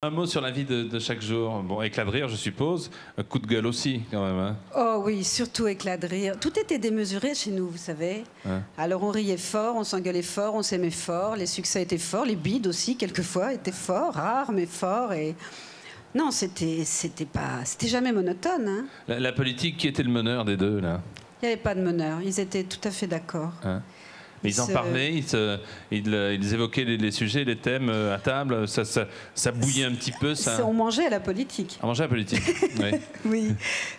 Un mot sur la vie de chaque jour. Bon, éclat de rire, je suppose. Un coup de gueule aussi, quand même. Hein. Oh oui, surtout éclat de rire. Tout était démesuré chez nous, vous savez. Hein. Alors on riait fort, on s'engueulait fort, on s'aimait fort. Les succès étaient forts, les bides aussi, quelquefois, étaient forts, rares, mais forts. Et... non, c'était jamais monotone. Hein. La politique, qui était le meneur des deux, là? Il n'y avait pas de meneur, ils étaient tout à fait d'accord. Hein. Ils en parlaient, ils évoquaient les sujets, les thèmes à table, ça bouillait un petit peu. Ça... On mangeait à la politique. On mangeait à la politique, oui.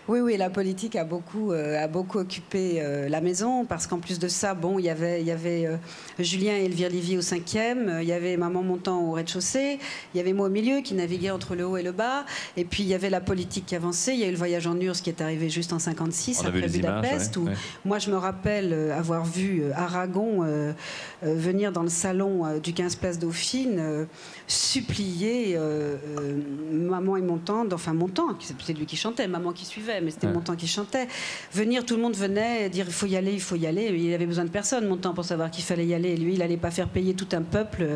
oui, la politique a beaucoup occupé la maison, parce qu'en plus de ça, bon, il y avait Julien et Elvire Livy au 5e, il y avait Maman Montant au rez-de-chaussée, il y avait moi au milieu qui naviguait entre le haut et le bas, et puis il y avait la politique qui avançait, il y a eu le voyage en URSS qui est arrivé juste en 56, après Budapest, où moi je me rappelle avoir vu Aragon venir dans le salon du 15 Place Dauphine supplier Maman et Montant, enfin Montant, c'est lui qui chantait, Maman qui suivait, mais c'était Montant qui chantait, venir, tout le monde venait dire il faut y aller, il avait besoin de personne, Montant, pour savoir qu'il fallait y aller, et lui il n'allait pas faire payer tout un peuple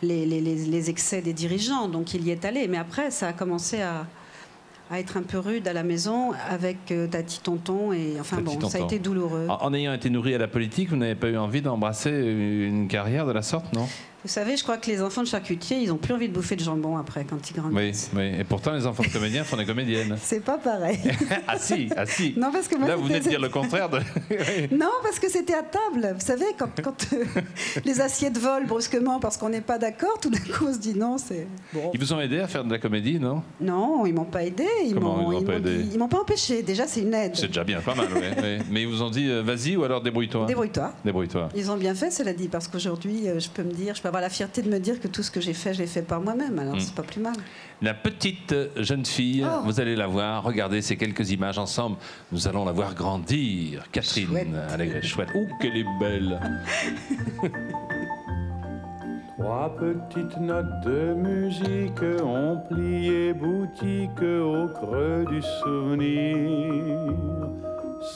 les excès des dirigeants, donc il y est allé, mais après ça a commencé à être un peu rude à la maison avec Tati Tonton, et enfin bon, ça a été douloureux. En ayant été nourri à la politique, vous n'avez pas eu envie d'embrasser une carrière de la sorte, non? Vous savez, je crois que les enfants de charcutier, ils n'ont plus envie de bouffer de jambon après, quand ils grandissent. Oui, et pourtant les enfants de comédiens font des comédiennes. C'est pas pareil. Ah si. Non, parce que moi, là, vous venez de dire le contraire. Non, parce que c'était à table. Vous savez, quand les assiettes volent brusquement parce qu'on n'est pas d'accord, tout d'un coup, on se dit non, c'est... Bon. Ils vous ont aidé à faire de la comédie, non? Non, ils m'ont pas aidé. Ils m'ont pas empêché. Déjà, c'est une aide. C'est déjà bien, pas mal, oui. Mais ils vous ont dit, vas-y, ou alors débrouille-toi. Débrouille-toi. Ils ont bien fait, cela dit, parce qu'aujourd'hui, je peux avoir la fierté de me dire que tout ce que j'ai fait, je l'ai fait par moi-même. Alors, c'est pas plus mal. La petite jeune fille, vous allez la voir. Regardez ces quelques images ensemble. Nous allons la voir grandir. Catherine Allégret, chouette. Oh, qu'elle est belle. Trois petites notes de musique ont plié boutique au creux du souvenir.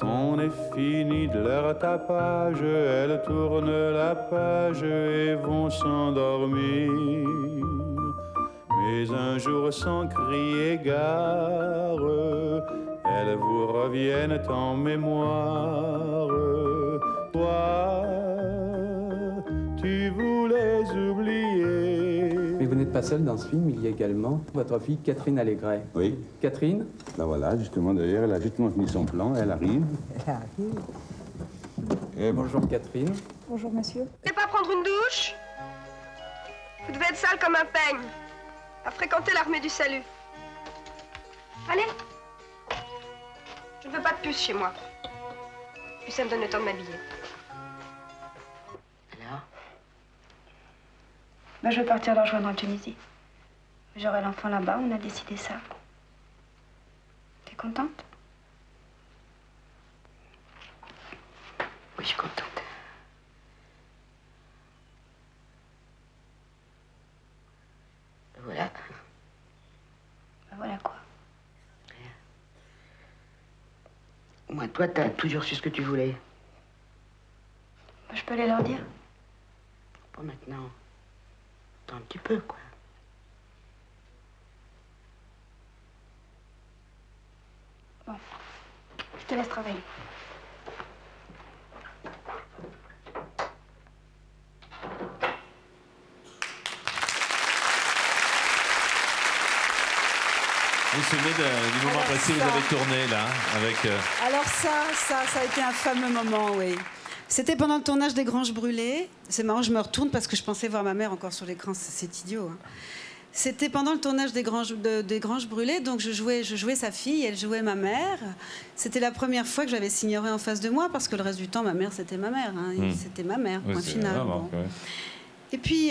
C'en est fini de leur tapage, elles tournent la page et vont s'endormir. Mais un jour sans crier gare, elles vous reviennent en mémoire. Toi, tu voulais oublier. Mais vous n'êtes pas seul dans ce film, il y a également votre fille Catherine Allégret. Oui. Catherine? Ben voilà, justement, d'ailleurs, elle a justement fini son plan, elle arrive. Et bonjour Catherine. Bonjour monsieur. Vous voulez pas prendre une douche? Vous devez être sale comme un peigne. À fréquenter l'armée du salut. Allez. Je ne veux pas de puce chez moi. Puis ça me donne le temps de m'habiller. Alors? Ben, je vais partir la rejoindre en Tunisie. J'aurai l'enfant là-bas, on a décidé ça. T'es contente? Oui, je suis contente. Voilà. Ben voilà quoi. Moi, toi, t'as toujours su ce que tu voulais. Ben, je peux aller leur dire? Pas maintenant. Attends un petit peu, quoi. Bon, je te laisse travailler. Vous vous souvenez du moment précis où vous avez tourné, là, avec... Alors ça a été un fameux moment, oui. C'était pendant le tournage des Granges Brûlées. C'est marrant, je me retourne parce que je pensais voir ma mère encore sur l'écran, c'est idiot. Hein. C'était pendant le tournage des Granges Brûlées, donc je jouais sa fille, elle jouait ma mère. C'était la première fois que j'avais Signoret en face de moi, parce que le reste du temps, ma mère, c'était ma mère. Hein. C'était ma mère, point final. Bon. Et puis,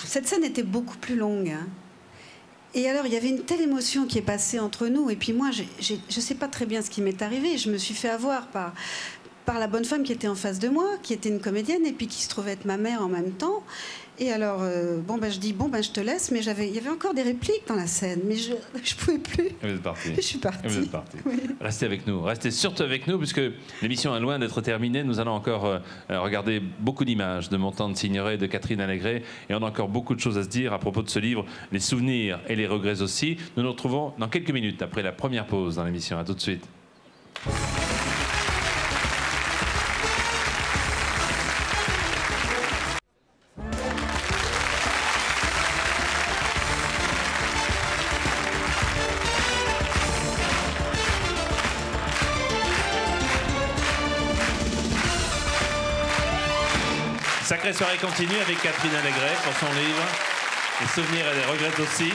cette scène était beaucoup plus longue. Hein. Et alors, il y avait une telle émotion qui est passée entre nous. Et puis moi, je ne sais pas très bien ce qui m'est arrivé. Je me suis fait avoir par la bonne femme qui était en face de moi, qui était une comédienne, et puis qui se trouvait être ma mère en même temps. Et alors, je dis, je te laisse, mais il y avait encore des répliques dans la scène, mais je pouvais plus. Et vous êtes parti. Je suis partie. Et vous êtes parti. Oui. Restez avec nous, restez surtout avec nous, puisque l'émission est loin d'être terminée. Nous allons encore regarder beaucoup d'images de Mon temps de Signoret et de Catherine Allégret, et on a encore beaucoup de choses à se dire à propos de ce livre, les souvenirs et les regrets aussi. Nous nous retrouvons dans quelques minutes après la première pause dans l'émission. À tout de suite. Sacrée soirée continue avec Catherine Allégret pour son livre Les souvenirs et les regrets aussi.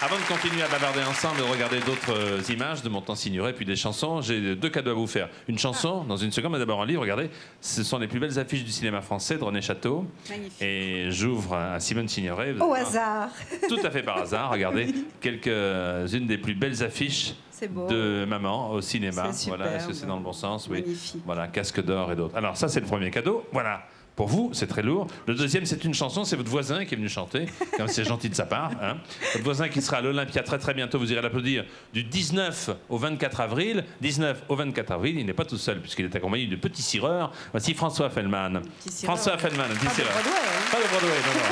Avant de continuer à bavarder ensemble et de regarder d'autres images de Mon temps Signoret puis des chansons, j'ai 2 cadeaux à vous faire. Une chanson dans une seconde, mais d'abord un livre. Regardez, ce sont les plus belles affiches du cinéma français de René Château. Magnifique. Et j'ouvre à Simone Signoret. Au hasard. Tout à fait par hasard. Regardez, quelques-unes des plus belles affiches de maman au cinéma. Voilà, est-ce que c'est dans le bon sens? Oui. Magnifique. Voilà, Casque d'or et d'autres. Alors ça, c'est le premier cadeau. Voilà. Pour vous, c'est très lourd. Le deuxième, c'est une chanson, c'est votre voisin qui est venu chanter, comme c'est gentil de sa part. Hein. Votre voisin qui sera à l'Olympia très très bientôt, vous irez l'applaudir, du 19 au 24 avril. 19 au 24 avril, il n'est pas tout seul, puisqu'il est accompagné de petits cireurs. Voici François Fellman. François Fellman, un petit cireur. Pas de Broadway, hein. Pas de Broadway, non, non.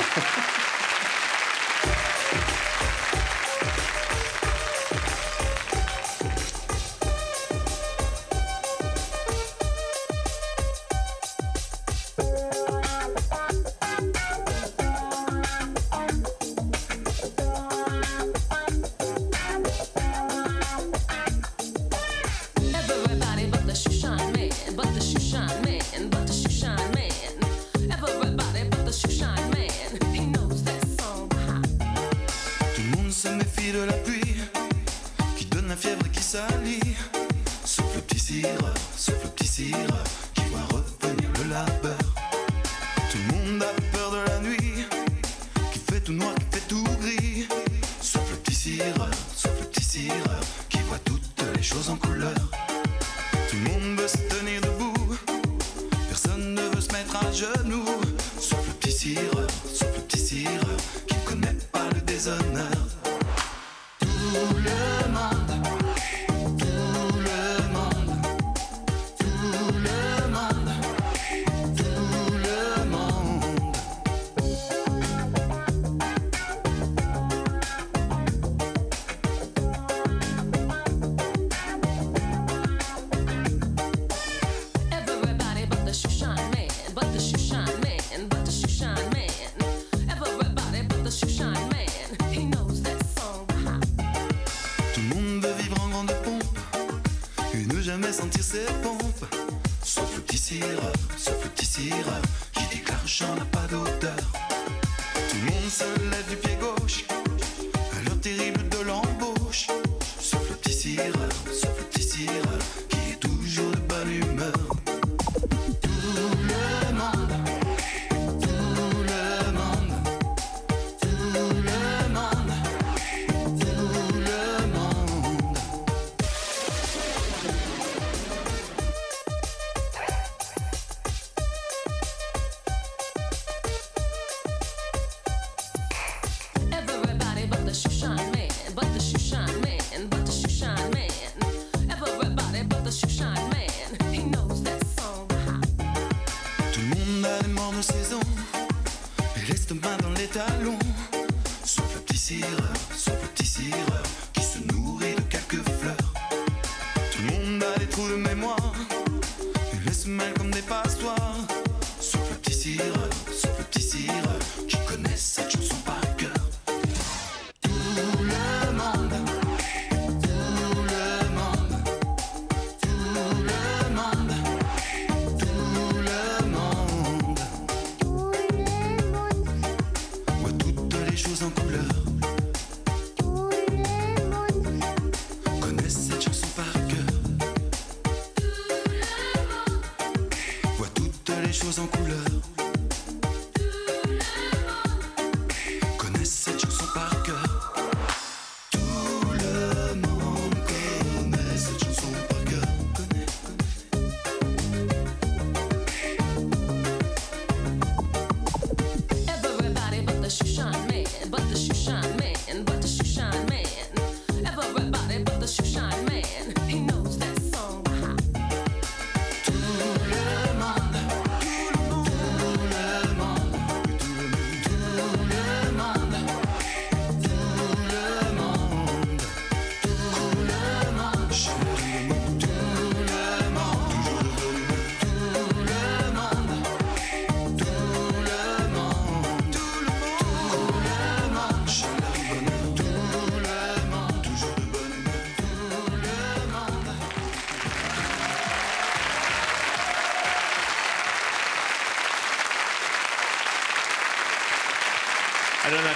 Everybody but the shoe shine man, but the shoe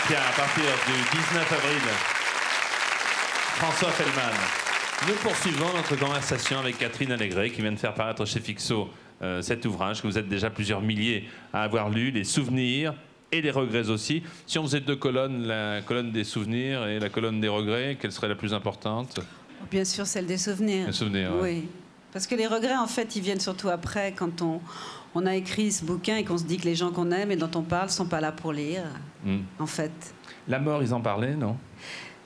Olympia à partir du 19 avril. François Fellman. Nous poursuivons notre conversation avec Catherine Allégret qui vient de faire paraître chez Fixo cet ouvrage que vous êtes déjà plusieurs milliers à avoir lu, les souvenirs et les regrets aussi. Si on faisait deux colonnes, la colonne des souvenirs et la colonne des regrets, quelle serait la plus importante? Bien sûr, celle des souvenirs. Les souvenirs, oui. ouais. Parce que les regrets, en fait, ils viennent surtout après, quand on a écrit ce bouquin et qu'on se dit que les gens qu'on aime et dont on parle ne sont pas là pour lire, en fait. La mort, ils en parlaient, non?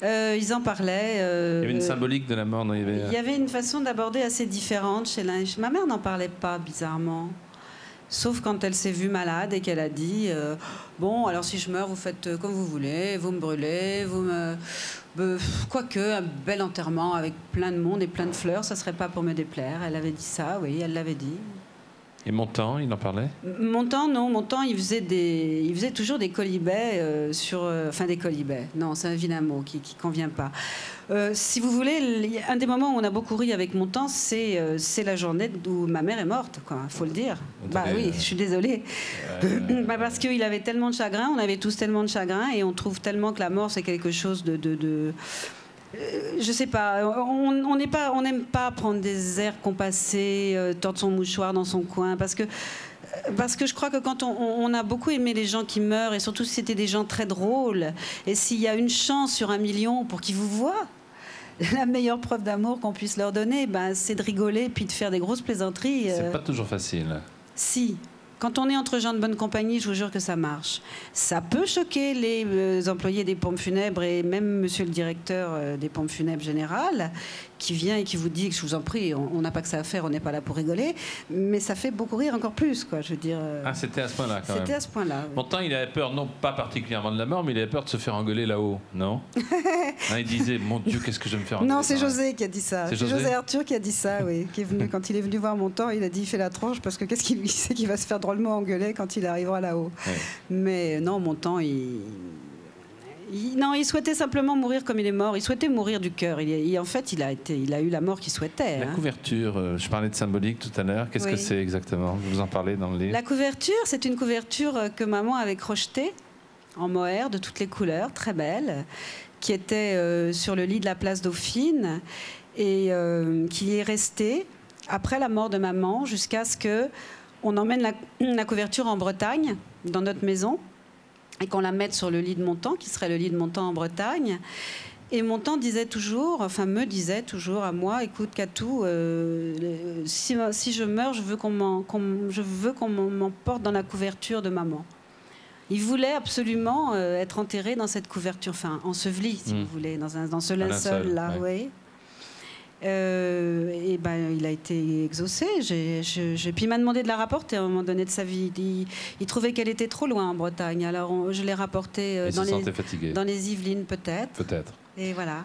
Ils en parlaient. Il y avait une symbolique de la mort, non? Il y avait une façon d'aborder assez différente chez l'un. Ma mère n'en parlait pas, bizarrement. Sauf quand elle s'est vue malade et qu'elle a dit bon, alors si je meurs, vous faites comme vous voulez, vous me brûlez, vous me. Quoique, un bel enterrement avec plein de monde et plein de fleurs, ça serait pas pour me déplaire. Elle avait dit ça, oui, elle l'avait dit. Et Montand, il en parlait? Montand, non. Montand, il faisait toujours des colibets enfin, des colibets. Non, c'est un vilain mot qui convient pas. Si vous voulez, un des moments où on a beaucoup ri avec Montand, c'est la journée où ma mère est morte, quoi. Faut le dire. Bah oui, je suis désolée. Parce qu'il avait tellement de chagrin, on avait tous tellement de chagrin, et on trouve tellement que la mort, c'est quelque chose de je sais pas, on n'aime pas prendre des airs compassés, tordre son mouchoir dans son coin, parce que je crois que quand on a beaucoup aimé les gens qui meurent, et surtout si c'était des gens très drôles, et s'il y a une chance sur 1 million pour qu'ils vous voient, la meilleure preuve d'amour qu'on puisse leur donner, c'est de rigoler puis de faire des grosses plaisanteries. C'est pas toujours facile. Si. Quand on est entre gens de bonne compagnie, je vous jure que ça marche. Ça peut choquer les employés des pompes funèbres et même monsieur le directeur des pompes funèbres générales qui vient et qui vous dit que je vous en prie, on n'a pas que ça à faire, on n'est pas là pour rigoler, mais ça fait beaucoup rire encore plus, quoi, je veux dire. Ah, c'était à ce point-là, quand même. C'était à ce point-là. Oui. Pourtant, il avait peur, non pas particulièrement de la mort, mais il avait peur de se faire engueuler là-haut, non? Il disait, mon Dieu, qu'est-ce que je vais me faire engueuler? Non, c'est José qui a dit ça. C'est José Arthur qui a dit ça, oui. Qui est venu, quand il est venu voir Montand, il a dit, il fait la tronche, parce que qu'est-ce qu'il lui sait qu'il va se faire drôlement engueuler quand il arrivera là-haut. Oui. Mais non, Montand, non, il souhaitait simplement mourir comme il est mort. Il souhaitait mourir du cœur. En fait, il a eu la mort qu'il souhaitait. La couverture, je parlais de symbolique tout à l'heure. Qu'est-ce que c'est exactement? Vous en parlez dans le livre. La couverture, c'est une couverture que maman avait crochetée en mohair de toutes les couleurs, très belle, qui était sur le lit de la place Dauphine et qui est restée après la mort de maman jusqu'à ce qu'on emmène la couverture en Bretagne, dans notre maison, et qu'on la mette sur le lit de Montand, qui serait le lit de Montand en Bretagne. Et Montand disait toujours, enfin me disait toujours à moi, écoute Catou, si je meurs, je veux qu'on m'emporte dans la couverture de maman. Il voulait absolument être enterré dans cette couverture, enfin enseveli, si vous voulez, dans ce linceul-là, oui. Et il a été exaucé. Puis il m'a demandé de la rapporter à un moment donné de sa vie. Il trouvait qu'elle était trop loin en Bretagne. Alors je l'ai rapportée dans les Yvelines, peut-être. Peut-être. Et voilà.